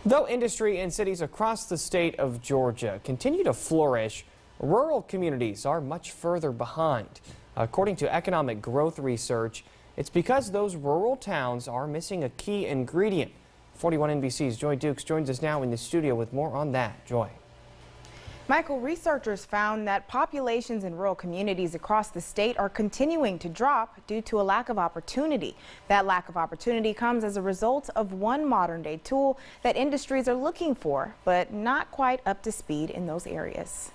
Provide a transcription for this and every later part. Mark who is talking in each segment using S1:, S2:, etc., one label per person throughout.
S1: Though industry in cities across the state of Georgia continue to flourish, rural communities are much further behind. According to economic growth research, it's because those rural towns are missing a key ingredient. 41 NBC's Joy Dukes joins us now in the studio with more on that. Joy.
S2: Michael, researchers found that populations in rural communities across the state are continuing to drop due to a lack of opportunity. That lack of opportunity comes as a result of one modern-day tool that industries are looking for, but not quite up to speed in those areas.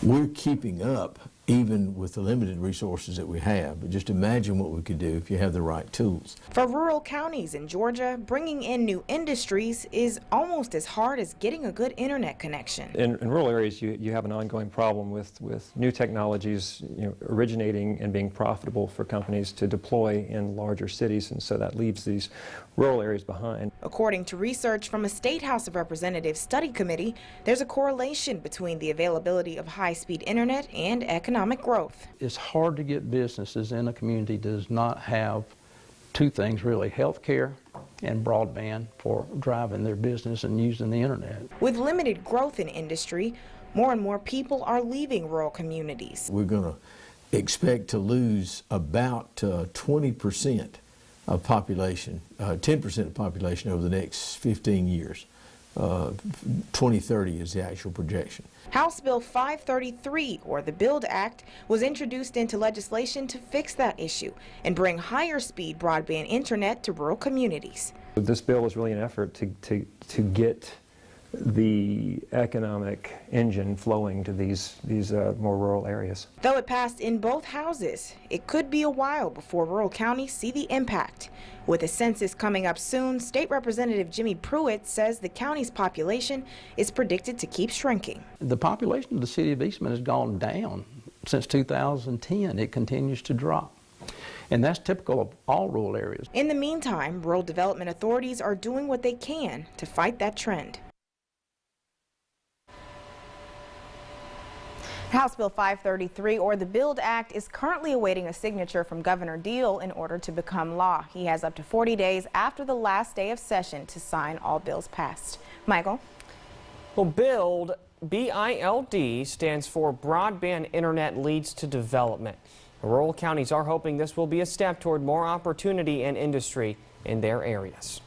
S3: We're keeping up even with the limited resources that we have, but just imagine what we could do if you have the right tools.
S2: For rural counties in Georgia, bringing in new industries is almost as hard as getting a good internet connection.
S4: In rural areas, you have an ongoing problem with new technologies originating and being profitable for companies to deploy in larger cities, and so that leaves these rural areas behind.
S2: According to research from a State House of Representatives study committee, there's a correlation between the availability of high-speed internet and economic growth.
S5: It's hard to get businesses in a community that does not have two things really, healthcare and broadband for driving their business and using the internet.
S2: With limited growth in industry, more and more people are leaving rural communities.
S3: We're going to expect to lose about 20% of population, 10% of population over the next 15 years. 2030 is the actual projection.
S2: House Bill 533, or the BUILD Act, was introduced into legislation to fix that issue and bring higher speed broadband internet to rural communities.
S4: This bill is really an effort to get the economic engine flowing to these more rural areas.
S2: Though it passed in both houses, it could be a while before rural counties see the impact. With a census coming up soon, State Representative Jimmy Pruitt says the county's population is predicted to keep shrinking.
S5: The population of the city of Eastman has gone down since 2010. It continues to drop. And that's typical of all rural areas.
S2: In the meantime, rural development authorities are doing what they can to fight that trend. House Bill 533, or the BUILD Act, is currently awaiting a signature from Governor Deal in order to become law. He has up to 40 days after the last day of session to sign all bills passed. Michael?
S1: Well, BUILD, B-I-L-D, stands for Broadband Internet Leads to Development. Rural counties are hoping this will be a step toward more opportunity and industry in their areas.